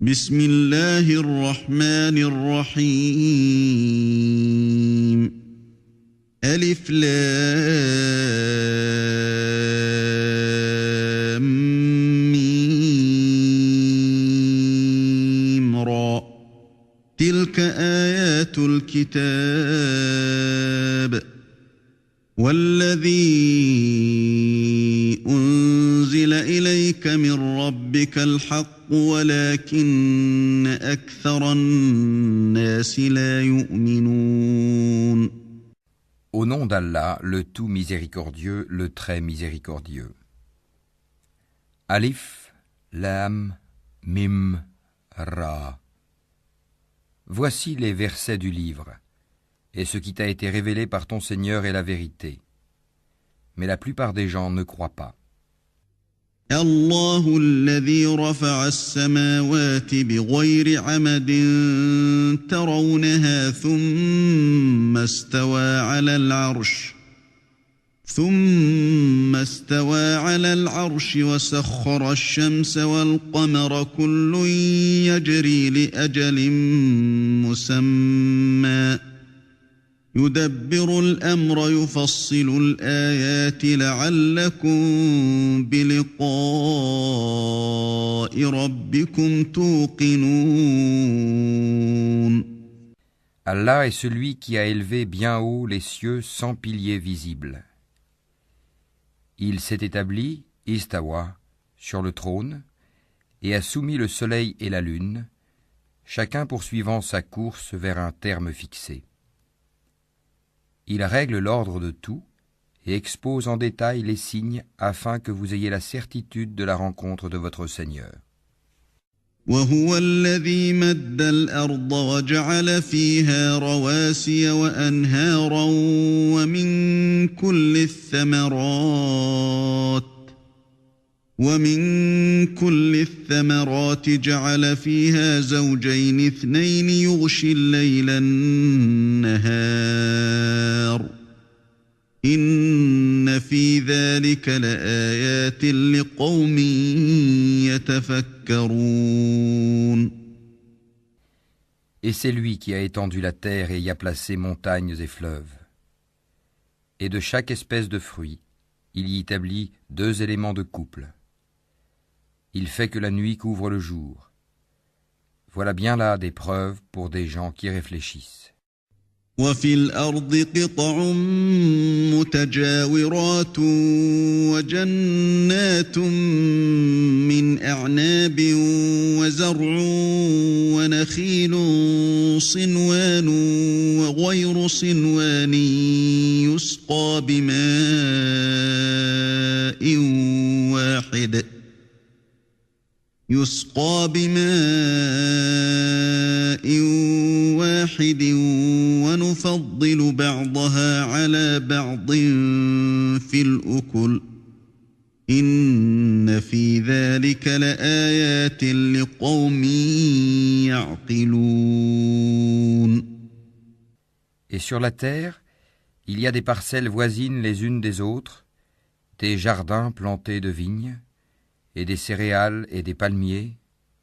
بسم الله الرحمن الرحيم ألف لام ميم را تلك آيات الكتاب والذي أنزل إليك من ربك الحق ولكن أكثر الناس لا يؤمنون. Au nom d'Allah, le tout miséricordieux, le très miséricordieux. Alif, Lam, Mim, Ra. Voici les versets du livre, et ce qui t'a été révélé par ton Seigneur est la vérité. Mais la plupart des gens ne croient pas. الله الذي رفع السماوات بغير عمد ترونها ثم استوى على العرش وسخر الشمس والقمر كل يجري لأجل مسمى يدبر الأمر يفصل الآيات لعلكم بلقاء ربكم توقنون. Allah est celui qui a élevé bien haut les cieux sans piliers visibles. Il s'est établi, istawa, sur le trône, et a soumis le soleil et la lune, chacun poursuivant sa course vers un terme fixé. Il règle l'ordre de tout et expose en détail les signes afin que vous ayez la certitude de la rencontre de votre Seigneur. وهو الذي مد الأرض وجعل فيها رواسي وأنهارا ومن كل الثمرات جعل فيها زوجين اثنين يغشي الليل النهار إن في ذلك لآيات لقوم يتفكرون. Et c'est lui qui a étendu la terre et y a placé montagnes et fleuves. Et de chaque espèce de fruit, il y établit 2 éléments de couple. Il fait que la nuit couvre le jour. Voilà bien là des preuves pour des gens qui réfléchissent. وفي الأرض قطع متجاورات وجنات من أعناب وزرع ونخيل صنوان وغير صنوان يسقى بماء واحد ونفضل بعضها على بعض في الأكل إن في ذلك لآيات لقوم يعقلون. Et sur la terre, il y a des parcelles voisines les unes des autres, des jardins plantés de vignes, et des céréales et des palmiers,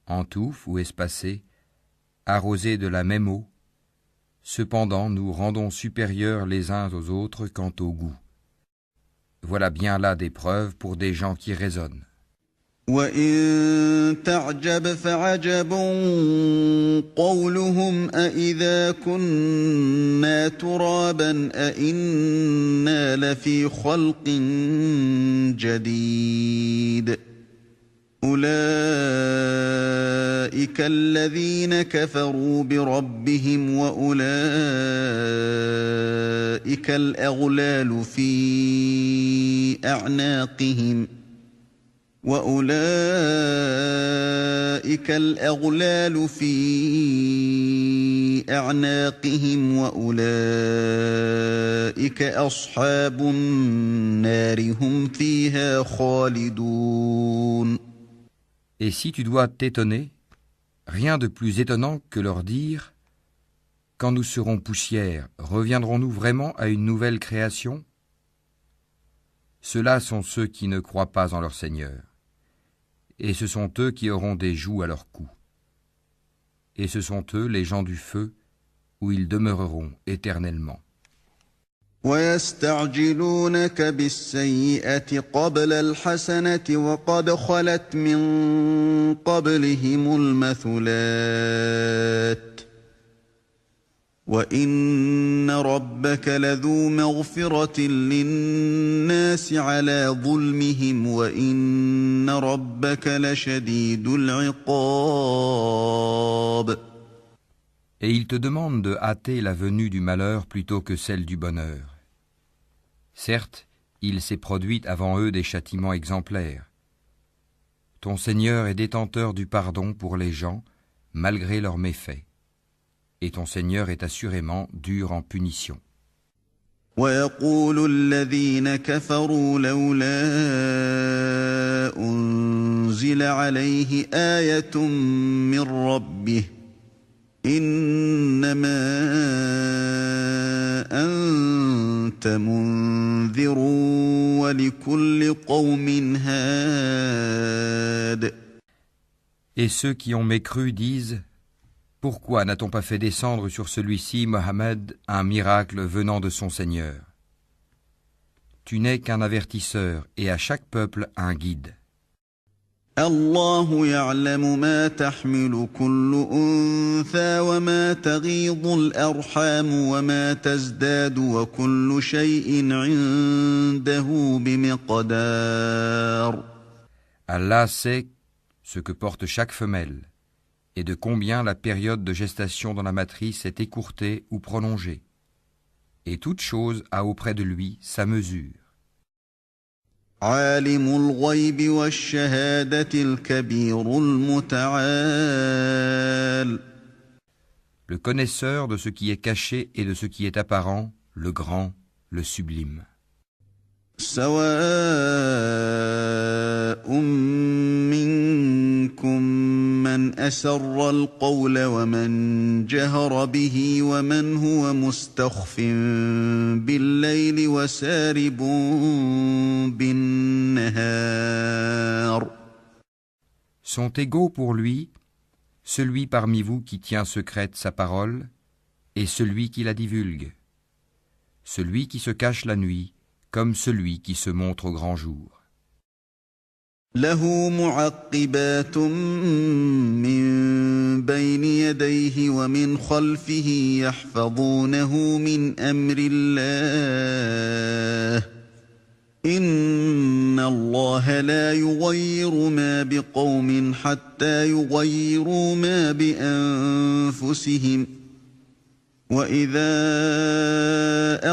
en touffes ou espacés, arrosés de la même eau. Cependant, nous rendons supérieurs les uns aux autres quant au goût. Voilà bien là des preuves pour des gens qui raisonnent. وَإِن تَعْجَبْ فَعَجَبٌ قَوْلُهُمْ أَإِذَا كُنَّا تُرَابًا أَإِنَّا لَفِي خَلْقٍ جَدِيدٍ أُولَئِكَ الَّذِينَ كَفَرُوا بِرَبِّهِمْ وَأُولَئِكَ الْأَغْلَالُ فِي أَعْنَاقِهِمْ وَأُولَئِكَ أَصْحَابُ النَّارِ هُمْ فِيهَا خَالِدُونَ. Et si tu dois t'étonner, rien de plus étonnant que leur dire « Quand nous serons poussière, reviendrons-nous vraiment à une nouvelle création ?» Ceux-là sont ceux qui ne croient pas en leur Seigneur, et ce sont eux qui auront des jougs à leur cou. et ce sont eux les gens du feu, où ils demeureront éternellement. ويستعجلونك بالسيئة قبل الحسنة وقد خلت من قبلهم المثلات وإن ربك لذو مغفرة للناس على ظلمهم وإن ربك لشديد العقاب. Et ils te demandent de hâter la venue du malheur plutôt que celle du bonheur. Certes, il s'est produit avant eux des châtiments exemplaires. Ton Seigneur est détenteur du pardon pour les gens, malgré leurs méfaits. Et ton Seigneur est assurément dur en punition. ويقول الذين كفروا لولا أنزل عليه آية من ربه إنما أنت منذر ولكل قوم هاد. Et ceux qui ont mécru disent: Pourquoi n'a-t-on pas fait descendre sur celui-ci, Mohammed, un miracle venant de son Seigneur? Tu n'es qu'un avertisseur et à chaque peuple un guide. الله يعلم ما تحمل كل أنثى وما تغيض الأرحام وما تزداد وكل شيء عنده بمقدار. Allah sait ce que porte chaque femelle et de combien la période de gestation dans la matrice est écourtée ou prolongée. Et toute chose a auprès de lui sa mesure. عالم الغيب والشهادة الكبير المتعال. Le connaisseur de ce qui est caché et de ce qui est apparent, le grand, le sublime. سواء منكم من أسر القول ومن جهر به ومن هو مستخف بالليل وسارب بالنهار. Sont égaux pour lui celui parmi vous qui tient secrète sa parole et celui qui la divulgue, celui qui se cache la nuit comme celui qui se montre au grand jour. له معقبات من بين يديه ومن خلفه يحفظونه من أمر الله إن الله لا يغير ما بقوم حتى يغيروا ما بأنفسهم وإذا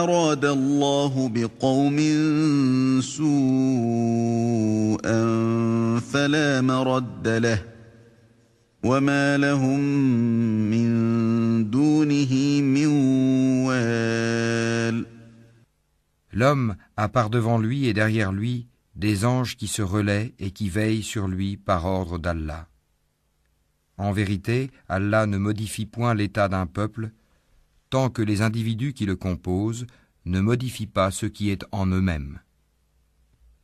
أراد الله بقوم سوءا فلا مرد له وما لهم من دونه من وال. L'homme a par devant lui et derrière lui des anges qui se relaient et qui veillent sur lui par ordre d'Allah. En vérité, Allah ne modifie point l'état d'un peuple tant que les individus qui le composent ne modifient pas ce qui est en eux-mêmes.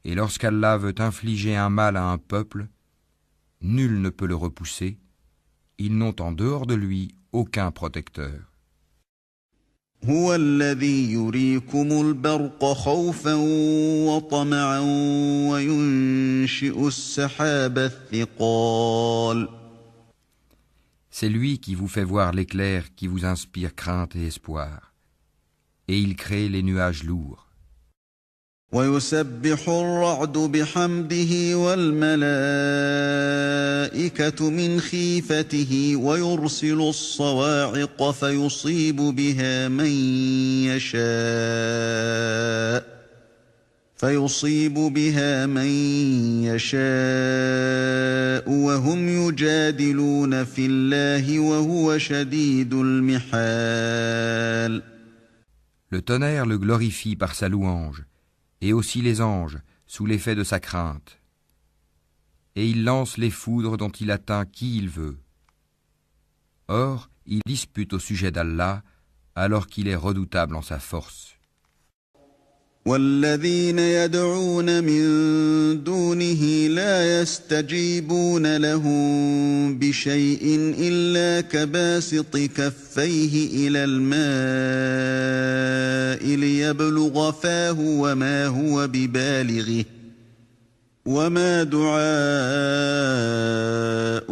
Et lorsqu'Allah veut infliger un mal à un peuple, nul ne peut le repousser, ils n'ont en dehors de lui aucun protecteur. هو الذي يريكم البرق خوفا وطمعا وينشئ السحاب الثقال. C'est lui qui vous fait voir l'éclair qui vous inspire crainte et espoir. Et il crée les nuages lourds. ويسبح الرعد بحمده والملائكة من خيفته ويرسل الصواعق فيصيب بها من يشاء وهم يجادلون في الله وهو شديد المحال. Le tonnerre le glorifie par sa louange, et aussi les anges, sous l'effet de sa crainte. Et il lance les foudres dont il atteint qui il veut. Or, il dispute au sujet d'Allah, alors qu'il est redoutable en sa force. والذين يدعون من دونه لا يستجيبون لهم بشيء إلا كباسط كفيه إلى الماء ليبلغ فاه وما هو ببالغه وما دعاء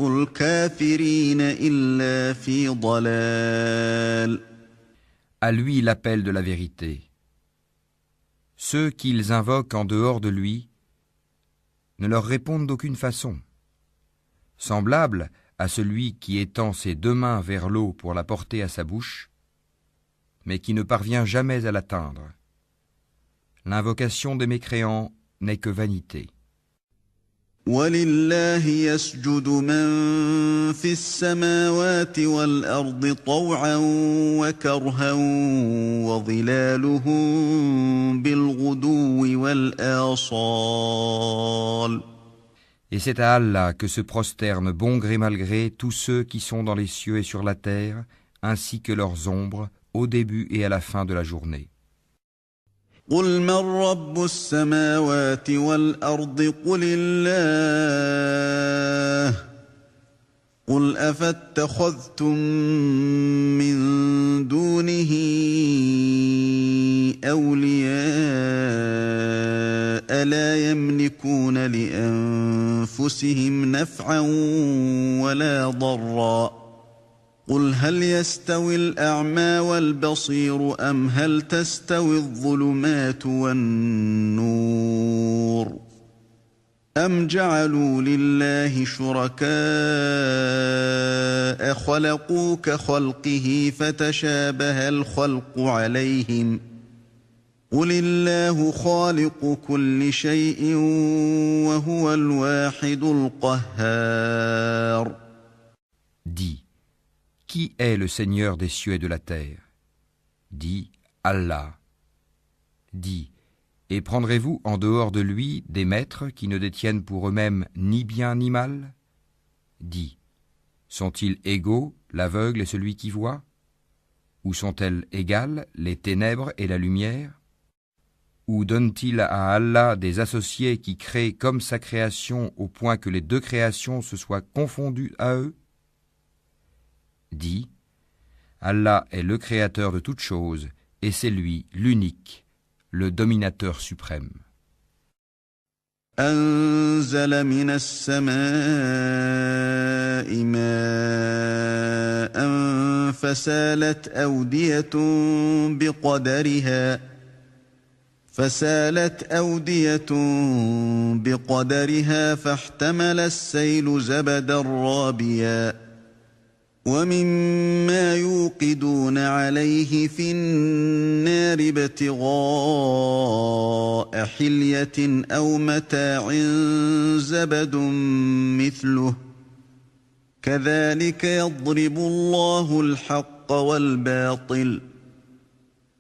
الكافرين إلا في ضلال. À lui l'appel de la vérité. Ceux qu'ils invoquent en dehors de lui ne leur répondent d'aucune façon. Semblable à celui qui étend ses deux mains vers l'eau pour la porter à sa bouche, mais qui ne parvient jamais à l'atteindre. L'invocation des mécréants n'est que vanité. وَلِلَّهِ يَسْجُدُ مَن فِي السَّمَاوَاتِ وَالْأَرْضِ طَوْعًا وَكَرْهًا وَظِلَالُهُم بِالْغُدُوِّ وَالْآصَالِ. Et c'est à Allah que se prosternent bon gré mal gré tous ceux qui sont dans les cieux et sur la terre, ainsi que leurs ombres, au début et à la fin de la journée. قُلْ مَنْ رَبُّ السَّمَاوَاتِ وَالْأَرْضِ قُلِ اللَّهُ قُلْ أَفَاتَّخَذْتُم مِّن دُونِهِ أَوْلِيَاءَ لَا يَمْلِكُونَ لِأَنفُسِهِمْ نَفْعًا وَلَا ضَرًّا قُلْ هَلْ يَسْتَوِي الْأَعْمَى وَالْبَصِيرُ أَمْ هَلْ تَسْتَوِي الظُّلُمَاتُ وَالنُّورُ أَمْ جَعَلُوا لِلَّهِ شُرَكَاءَ خَلَقُوا كَخَلْقِهِ فَتَشَابَهَ الْخَلْقُ عَلَيْهِمْ قُلِ اللَّهُ خَالِقُ كُلِّ شَيْءٍ وَهُوَ الْوَاحِدُ الْقَهَّارُ. Dis, qui est le Seigneur des cieux et de la terre? Dis, Allah. Dis, et prendrez-vous en dehors de lui des maîtres qui ne détiennent pour eux-mêmes ni bien ni mal? Dis, sont-ils égaux, l'aveugle et celui qui voit? Ou sont-elles égales, les ténèbres et la lumière? Ou donne-t-il à Allah des associés qui créent comme sa création au point que les deux créations se soient confondues à eux? Dis, Allah est le créateur de toutes choses, et c'est lui, l'unique, le dominateur suprême. أنزل من السماء ماء فسالت أودية بقدرها فاحتمل السيل زبدا رابيا ومما يوقدون عليه في النار ابتغاء حلية أو متاع زبد مثله كذلك يضرب الله الحق والباطل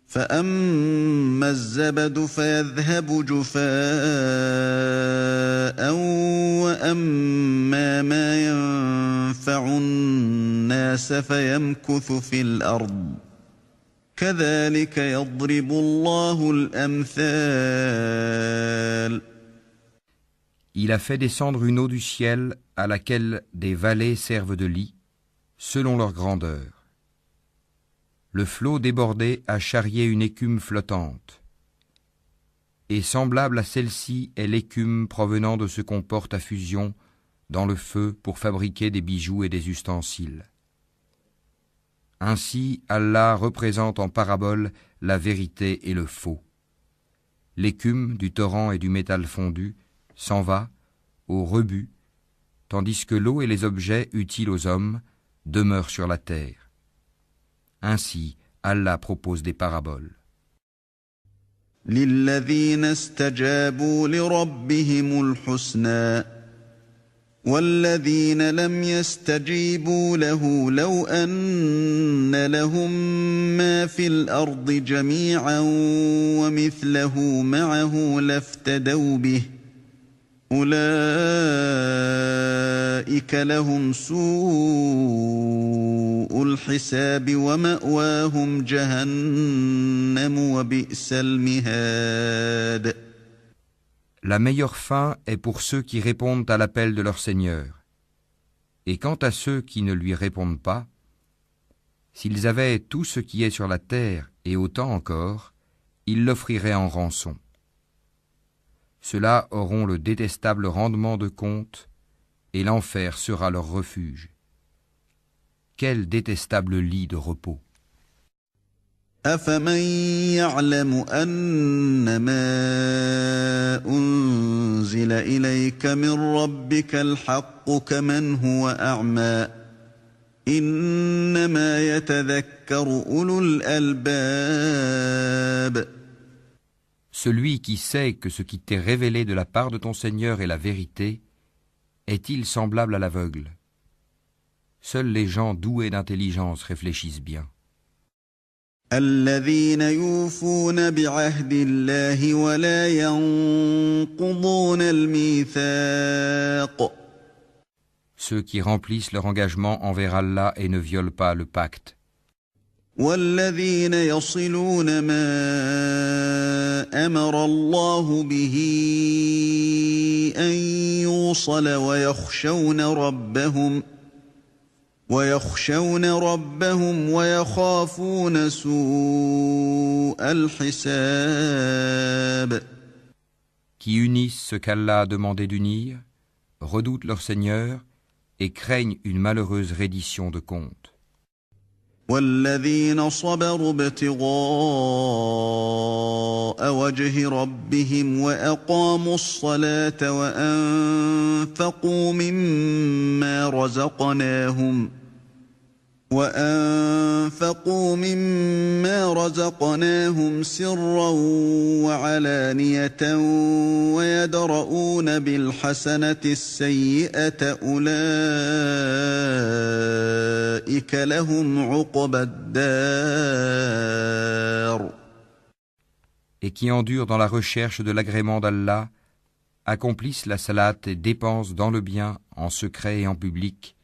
فأما الزبد فيذهب جفاء وأما ما ينفع الناس فيمكث في الأرض كذلك يضرب الله الأمثال. Il a fait descendre une eau du ciel à laquelle des vallées servent de lit, selon leur grandeur. Le flot débordé a charrié une écume flottante. Et semblable à celle-ci est l'écume provenant de ce qu'on porte à fusion dans le feu pour fabriquer des bijoux et des ustensiles. Ainsi, Allah représente en parabole la vérité et le faux. L'écume du torrent et du métal fondu s'en va au rebut, tandis que l'eau et les objets utiles aux hommes demeurent sur la terre. Ainsi, Allah propose des paraboles. للذين استجابوا لربهم الحسنى والذين لم يستجيبوا له لو أن لهم ما في الأرض جميعا ومثله معه لافتدوا به أولئك لهم سوء سوء الحساب ومأواهم جهنم وبئس المهاد. La meilleure fin est pour ceux qui répondent à l'appel de leur Seigneur. Et quant à ceux qui ne lui répondent pas, s'ils avaient tout ce qui est sur la terre et autant encore, ils l'offriraient en rançon. Ceux-là auront le détestable rendement de compte, et l'enfer sera leur refuge. Quel détestable lit de repos! أفمن يعلم أنما أنزل إليك من ربك الحق كمن هو أعمى إنما يتذكر أولو الألباب. Celui qui sait que ce qui t'est révélé de la part de ton Seigneur est la vérité, est-il semblable à l'aveugle? Seuls les gens doués d'intelligence réfléchissent bien. الذين يوفون بعهد الله ولا ينقضون الميثاق. Ceux qui remplissent leur engagement envers Allah et ne violent pas le pacte. والذين يصلون ما أمر الله به أن يوصل ويخشون ربهم ويخافون سوء الحساب. Qui unissent ce qu'Allah a demandé d'unir, redoutent leur Seigneur et craignent une malheureuse reddition de compte. والذين صبروا ابتغاء وجه ربهم وأقاموا الصلاة وأنفقوا مما رزقناهم سرا وعلانية ويدرؤون بالحسنة السيئة أولئك لهم عقبى الدار. Et qui endurent dans la recherche de l'agrément d'Allah, accomplissent la salate et dépensent dans le bien, en secret et en public,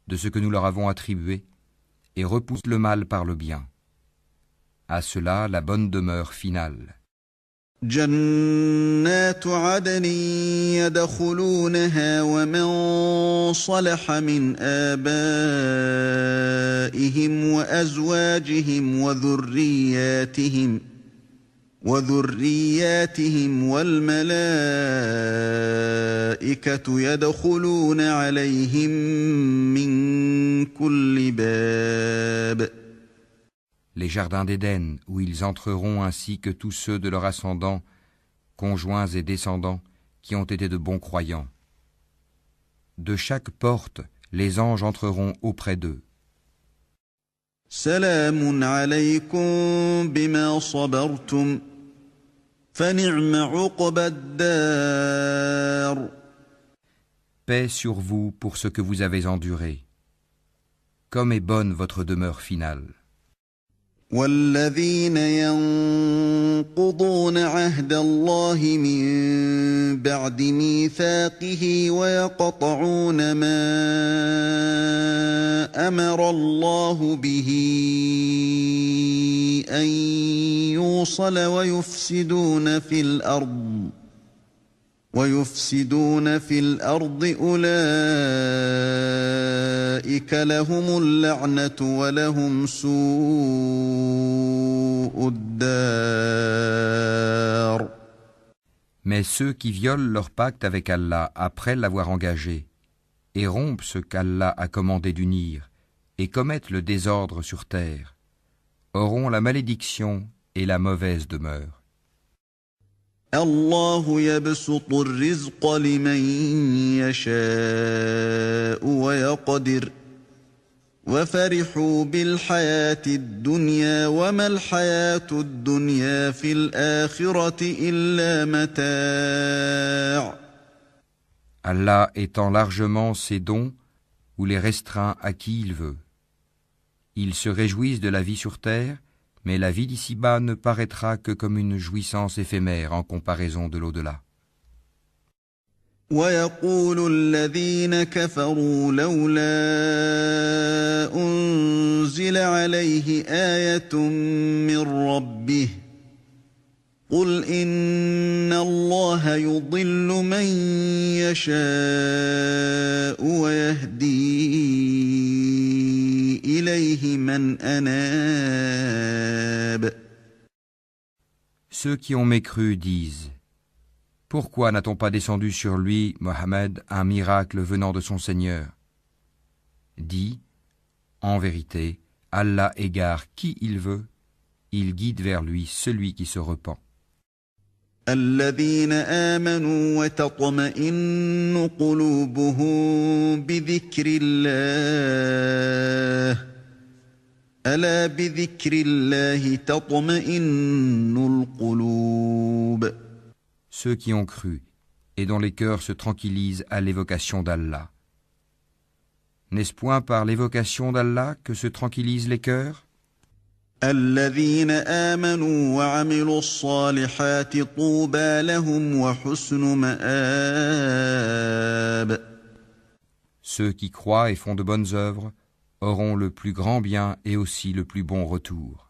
de ce que nous leur avons attribué, et repoussent le mal par le bien. À cela, la bonne demeure finale. جنات عدن يدخلونها ومن صلح من آبائهم وأزواجهم وذرياتهم والملائكة يدخلون عليهم من كل باب. Les jardins d'Éden, où ils entreront ainsi que tous ceux de leur ascendant, conjoints et descendants, qui ont été de bons croyants. De chaque porte, les anges entreront auprès d'eux. سلام عليكم بما صبرتم فنعم عقبى الدار. Paix sur vous pour ce que vous avez enduré. Comme est bonne votre demeure finale. والذين ينقضون عهد الله من بعد ميثاقه ويقطعون ما أمر الله به أن يوصل ويفسدون في الأرض أولئك لهم اللعنة ولهم سوء الدار. Mais ceux qui violent leur pacte avec Allah après l'avoir engagé et rompent ce qu'Allah a commandé d'unir et commettent le désordre sur terre auront la malédiction et la mauvaise demeure. الله يبسط الرزق لمن يشاء ويقدر وفرحوا بالحياة الدنيا وما الحياة الدنيا في الآخرة إلا متاع. Allah étend largement ses dons ou les restreint à qui il veut. Ils se réjouissent de la vie sur terre, mais la vie d'ici-bas ne paraîtra que comme une jouissance éphémère en comparaison de l'au-delà. ويقول الذين كفروا لولا عليه آية من ربه قل إن الله يضل من يشاء ويهدي إليه من أناب. Ceux qui ont mécru disent: Pourquoi n'a-t-on pas descendu sur lui, Mohammed, un miracle venant de son Seigneur? Dis: En vérité, Allah égare qui il veut, il guide vers lui celui qui se repent. الذين آمنوا وتطمئن قلوبهم بذكر الله ألا بذكر الله تطمئن القلوب. Ceux qui ont cru et dont les cœurs se tranquillisent à l'évocation d'Allah. N'est-ce point par l'évocation d'Allah que se tranquillisent les cœurs? الذين آمنوا وعملوا الصالحات طوبى لهم وحسن مآب. Ceux qui croient et font de bonnes œuvres auront le plus grand bien et aussi le plus bon retour.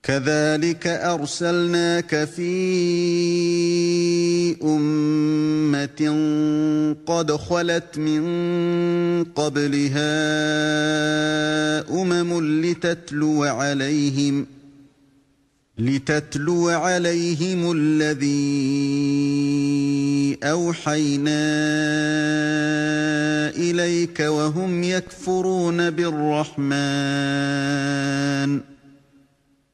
كذلك أرسلناك في أمة قد خلت من قبلها لتتلو عليهم الذي أوحينا إليك وهم يكفرون بالرحمن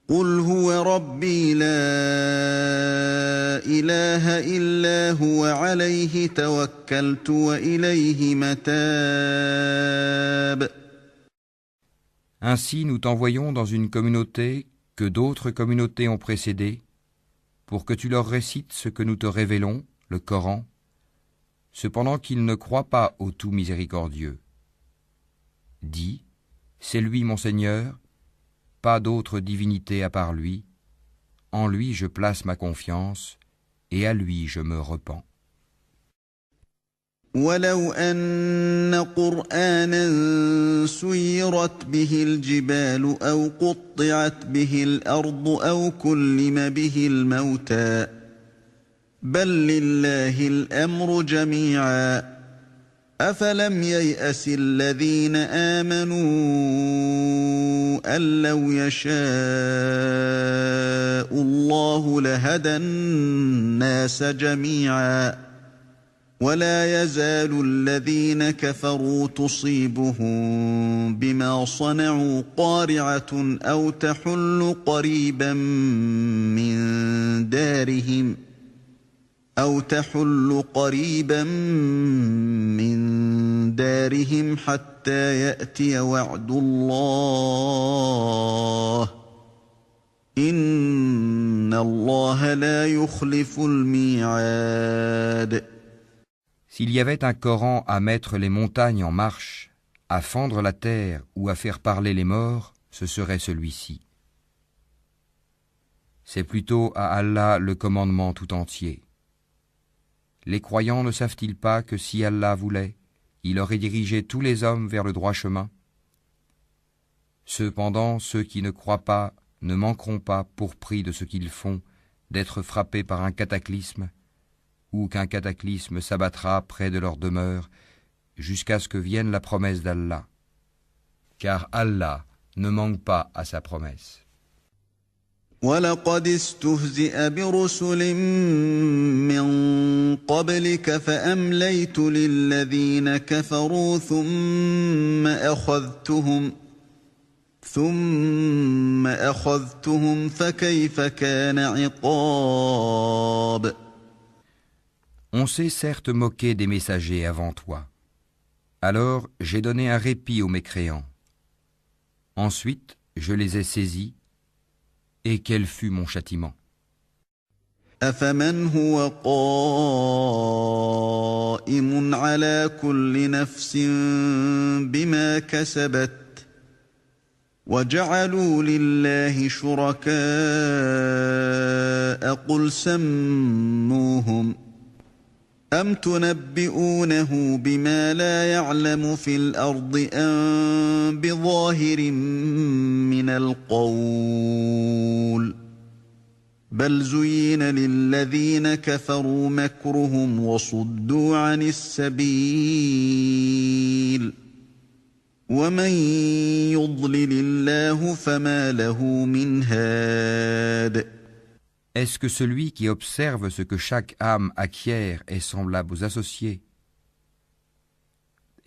قل هو ربي لا إله إلا هو عليه توكلت وإليه متاب. Ainsi nous t'envoyons dans une communauté que d'autres communautés ont précédée, pour que tu leur récites ce que nous te révélons, le Coran, cependant qu'ils ne croient pas au tout miséricordieux. Dis: C'est lui mon Seigneur, pas d'autre divinité à part lui, en lui je place ma confiance, et à lui je me repens. ولو أن قرآنا سيرت به الجبال أو قطعت به الأرض أو كلم به الموتى بل لله الأمر جميعا أفلم ييأس الذين آمنوا أن لو يشاء الله لهدى الناس جميعا ولا يزال الذين كفروا تصيبهم بما صنعوا قارعة أو تحل قريبا من دارهم حتى يأتي وعد الله إن الله لا يخلف الميعاد. S'il y avait un Coran à mettre les montagnes en marche, à fendre la terre ou à faire parler les morts, ce serait celui-ci. C'est plutôt à Allah le commandement tout entier. Les croyants ne savent-ils pas que si Allah voulait, il aurait dirigé tous les hommes vers le droit chemin? Cependant, ceux qui ne croient pas ne manqueront pas, pour prix de ce qu'ils font, d'être frappés par un cataclysme, ou qu'un cataclysme s'abattra près de leur demeure, jusqu'à ce que vienne la promesse d'Allah. Car Allah ne manque pas à sa promesse. وَلَقَدِ اسْتُهْزِئَ بِرُسُلٍ مِّن قَبْلِكَ فَأَمْلَيْتُ لِلَّذِينَ كَفَرُوا ثُمَّ أَخَذْتُهُمْ فَكَيْفَ كَانَ عِقَابِ. On s'est certes moqué des messagers avant toi. Alors j'ai donné un répit aux mécréants. Ensuite, je les ai saisis, et quel fut mon châtiment. أَفَمَنْ هُوَ قَائِمٌ عَلَى كُلِّ نَفْسٍ بِمَا كَسَبَتْ وَجَعَلُوا لِلَّهِ شُرَكَاءَ قُلْ سَمُّوهُمْ أَمْ تُنَبِّئُونَهُ بِمَا لَا يَعْلَمُ فِي الْأَرْضِ أَمْ بِظَاهِرٍ مِّنَ الْقَوْلِ بَلْ زُيِّنَ لِلَّذِينَ كَفَرُوا مَكْرُهُمْ وَصُدُّوا عَنِ السَّبِيلِ وَمَن يُضْلِلِ اللَّهُ فَمَا لَهُ مِنْ هَادٍ. Est-ce que celui qui observe ce que chaque âme acquiert est semblable aux associés?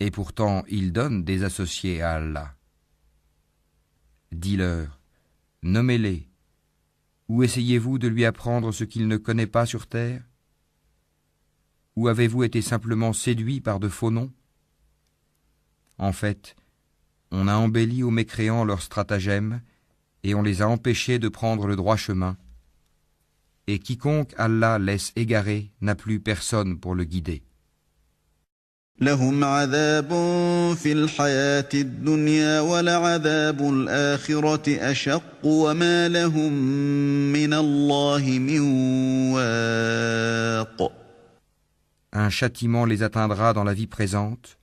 Et pourtant il donne des associés à Allah. Dis-leur, nommez-les, ou essayez-vous de lui apprendre ce qu'il ne connaît pas sur terre? Ou avez-vous été simplement séduits par de faux noms? En fait, on a embelli aux mécréants leurs stratagèmes et on les a empêchés de prendre le droit chemin. Et quiconque Allah laisse égarer n'a plus personne pour le guider. لهم عذاب في الحياة الدنيا ولعذاب الآخرة أشق وما لهم من الله من واق. Un châtiment les atteindra dans la vie présente.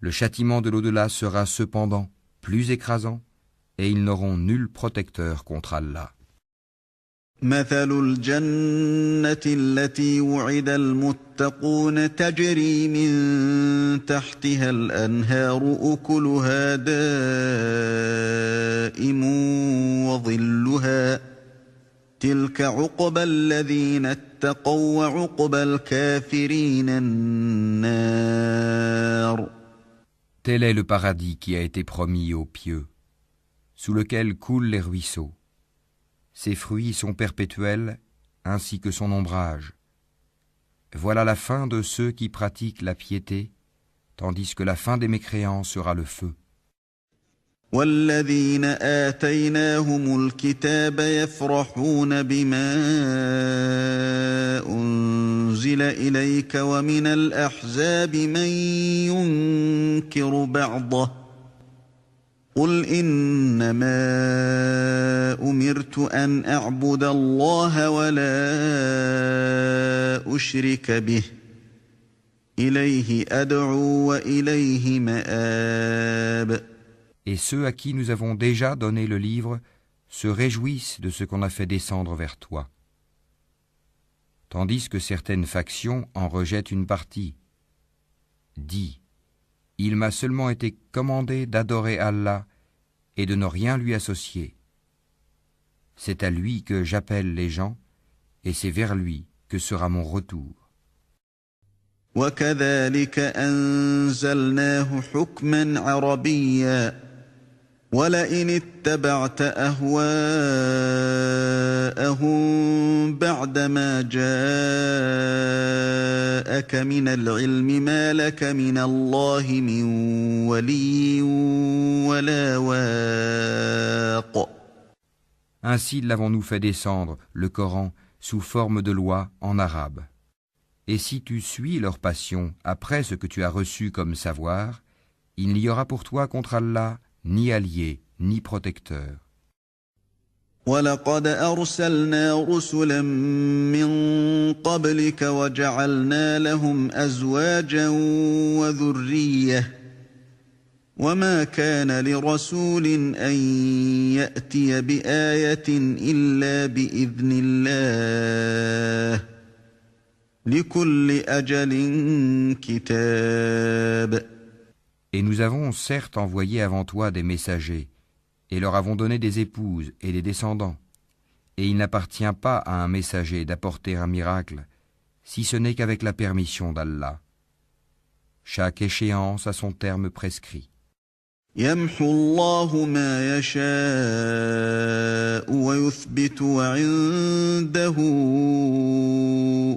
Le châtiment de l'au-delà sera cependant plus écrasant et ils n'auront nul protecteur contre Allah. مثل الجنة التي وعد المتقون تجري من تحتها الأنهار أكلها دائم وظلها تلك عقبى الذين اتقوا وعقبى الكافرين النار. Tel est le paradis qui a été promis aux pieux, sous lequel coulent les ruisseaux. Ses fruits sont perpétuels, ainsi que son ombrage. Voilà la fin de ceux qui pratiquent la piété, tandis que la fin des mécréants sera le feu. والذين آتيناهم الكتاب يفرحون بما أنزل إليك ومن الأحزاب من ينكر بعضه قل إنما أمرت أن أعبد الله ولا أشرك به إليه أدعو وإليه مآب. Et ceux à qui nous avons déjà donné le livre se réjouissent de ce qu'on a fait descendre vers toi. Tandis que certaines factions en rejettent une partie. Dis, il m'a seulement été commandé d'adorer Allah et de ne rien lui associer. C'est à lui que j'appelle les gens et c'est vers lui que sera mon retour. وكذلك أنزلناه حكما عربيا ولئن اتبعت أهواءهم بعدما جاءك من العلم ما لك من الله من ولي ولا واق. Ainsi l'avons-nous fait descendre, le Coran, sous forme de loi en arabe. Et si tu suis leur passion après ce que tu as reçu comme savoir, il n'y aura pour toi contre Allah ni allié, ni protecteur. وَلَقَدْ أَرْسَلْنَا رُسُلًا مِّن قَبْلِكَ وَجَعَلْنَا لَهُمْ أَزْوَاجًا وَذُرِّيَّةً وَمَا كَانَ لِرَسُولٍ أَن يَأْتِيَ بِآيَةٍ إِلَّا بِإِذْنِ اللَّهِ لِكُلِّ أَجَلٍ كِتَابٌ. Et nous avons certes envoyé avant toi des messagers, et leur avons donné des épouses et des descendants. Et il n'appartient pas à un messager d'apporter un miracle, si ce n'est qu'avec la permission d'Allah. Chaque échéance a son terme prescrit. يَمْحُو اللَّهُ مَا يَشَاءُ وَيُثْبِتُ وَعِندَهُ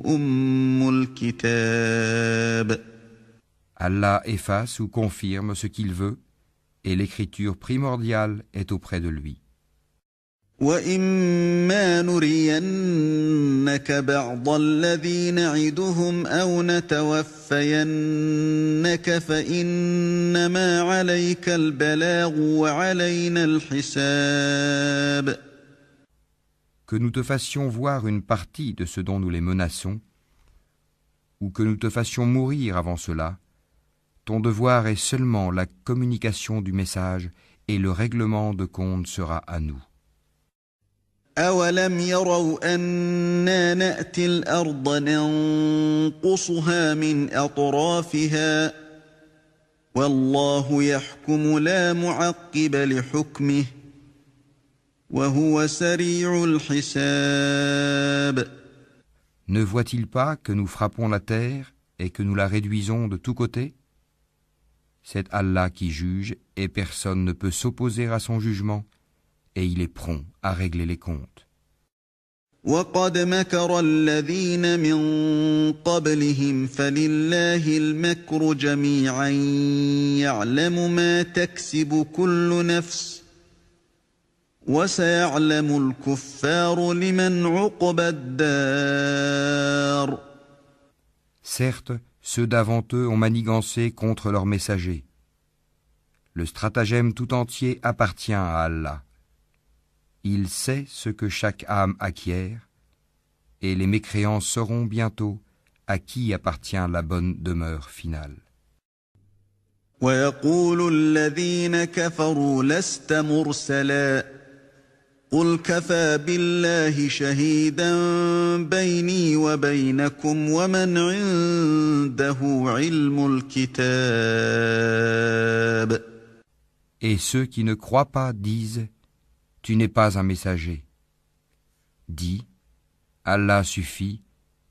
أُمُّ الْكِتَابِ. Allah efface ou confirme ce qu'il veut, et l'écriture primordiale est auprès de lui. وَإِمَّا نُرِيَنَّكَ بَعْضَ الَّذِي نَعِدُهُمْ أَوْ نَتَوَفَّيَنَّكَ فَإِنَّمَا عَلَيْكَ الْبَلَاغُ وَعَلَيْنَا الْحِسَابُ. Que nous te fassions voir une partie de ce dont nous les menaçons, ou que nous te fassions mourir avant cela, ton devoir est seulement la communication du message et le règlement de compte sera à nous. أَوَلَمْ يَرَوْا أَنَّا نَأْتِي الْأَرْضَ نَنقُصُهَا مِنْ أَطْرَافِهَا وَاللَّهُ يَحْكُمُ لَا مُعَقِّبَ لِحُكْمِهِ وَهُوَ سَرِيعُ الْحِسَابِ. Ne voit-il pas que nous frappons la terre et que nous la réduisons de tous côtés? C'est Allah qui juge et personne ne peut s'opposer à son jugement et il est prompt à régler les comptes. وَقَدْ مَكَرَ الَّذِينَ مِن قَبْلِهِمْ فَلِلَّهِ الْمَكْرُ جَمِيعًا يَعْلَمُ مَا تَكْسِبُ كُلُّ نَفْسٍ وَسَيَعْلَمُ الْكُفَّارُ لِمَنْ عُقْبَى الدَّارِ. Certes, ceux d'avant eux ont manigancé contre leurs messagers. Le stratagème tout entier appartient à Allah. Il sait ce que chaque âme acquiert, et les mécréants sauront bientôt à qui appartient la bonne demeure finale. وَيَقُولُ الَّذِينَ كَفَرُوا لَسْتَ مُرْسَلًا قُلْ كَفَى بِاللَّهِ شَهِيدًا بَيْنِي وَبَيْنَكُمْ وَمَنْ عِندَهُ عِلْمُ الْكِتَابِ. Et ceux qui ne croient pas disent « Tu n'es pas un messager ». Dis « Allah suffit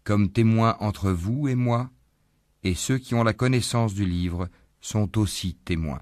comme témoin entre vous et moi, et ceux qui ont la connaissance du livre sont aussi témoins.